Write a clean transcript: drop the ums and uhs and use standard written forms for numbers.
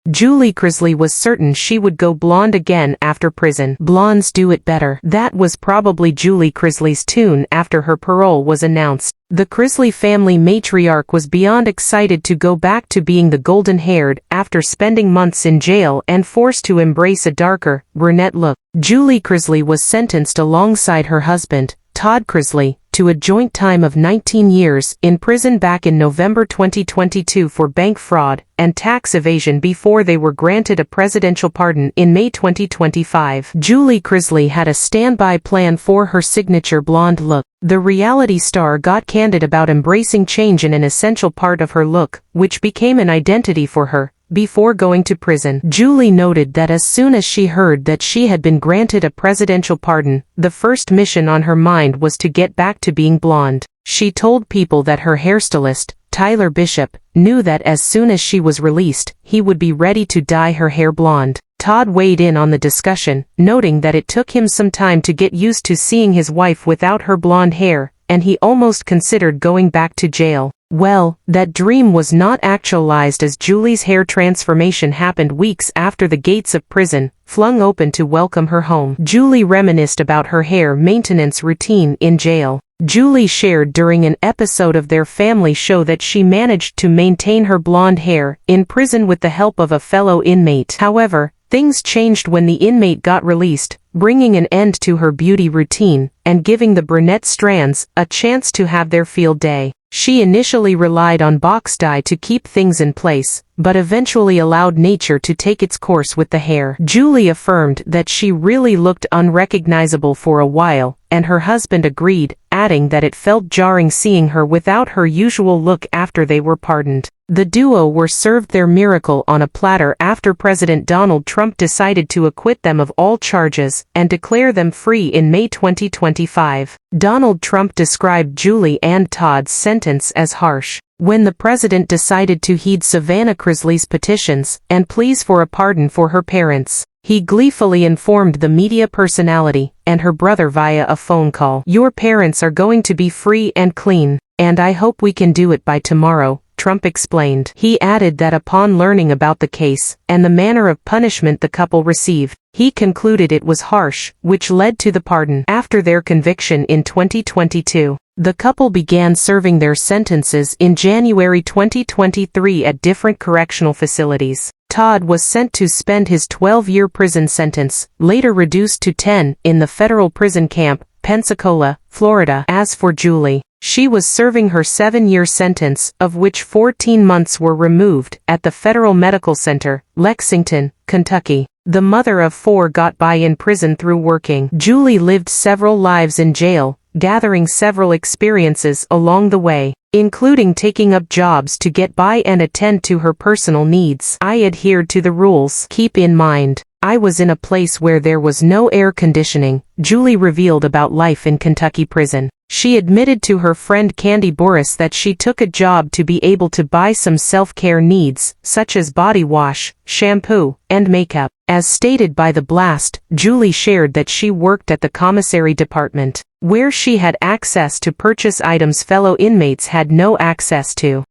Julie Chrisley was certain she would go blonde again after prison. Blondes do it better. That was probably Julie Chrisley's tune after her parole was announced. The Chrisley family matriarch was beyond excited to go back to being the golden-haired after spending months in jail and forced to embrace a darker, brunette look. Julie Chrisley was sentenced alongside her husband, Todd Chrisley, to a joint time of 19 years in prison back in November 2022 for bank fraud and tax evasion before they were granted a presidential pardon in May 2025. Julie Chrisley had a standby plan for her signature blonde look. The reality star got candid about embracing change in an essential part of her look, which became an identity for her. Before going to prison, Julie noted that as soon as she heard that she had been granted a presidential pardon, the first mission on her mind was to get back to being blonde. She told People that her hairstylist, Tyler Bishop, knew that as soon as she was released, he would be ready to dye her hair blonde. Todd weighed in on the discussion, noting that it took him some time to get used to seeing his wife without her blonde hair, and he almost considered going back to jail. Well, that dream was not actualized as Julie's hair transformation happened weeks after the gates of prison flung open to welcome her home. Julie reminisced about her hair maintenance routine in jail. Julie shared during an episode of their family show that she managed to maintain her blonde hair in prison with the help of a fellow inmate. However, things changed when the inmate got released, bringing an end to her beauty routine and giving the brunette strands a chance to have their field day. She initially relied on box dye to keep things in place, but eventually allowed nature to take its course with the hair. Julie affirmed that she really looked unrecognizable for a while, and her husband agreed, adding that it felt jarring seeing her without her usual look after they were pardoned. The duo were served their miracle on a platter after President Donald Trump decided to acquit them of all charges and declare them free in May 2025. Donald Trump described Julie and Todd's sentence as harsh. When the president decided to heed Savannah Chrisley's petitions and pleas for a pardon for her parents, he gleefully informed the media personality and her brother via a phone call. "Your parents are going to be free and clean, and I hope we can do it by tomorrow," Trump explained. He added that upon learning about the case and the manner of punishment the couple received, he concluded it was harsh, which led to the pardon. After their conviction in 2022, the couple began serving their sentences in January 2023 at different correctional facilities. Todd was sent to spend his 12-year prison sentence, later reduced to 10, in the federal prison camp, Pensacola, Florida. As for Julie, she was serving her 7-year sentence, of which 14 months were removed, at the Federal Medical Center, Lexington, Kentucky. The mother of 4 got by in prison through working. Julie lived several lives in jail, gathering several experiences along the way, including taking up jobs to get by and attend to her personal needs. "I adhered to the rules. Keep in mind, I was in a place where there was no air conditioning," Julie revealed about life in Kentucky prison. She admitted to her friend Candy Boris that she took a job to be able to buy some self-care needs, such as body wash, shampoo, and makeup. As stated by The Blast, Julie shared that she worked at the commissary department, where she had access to purchase items fellow inmates had no access to.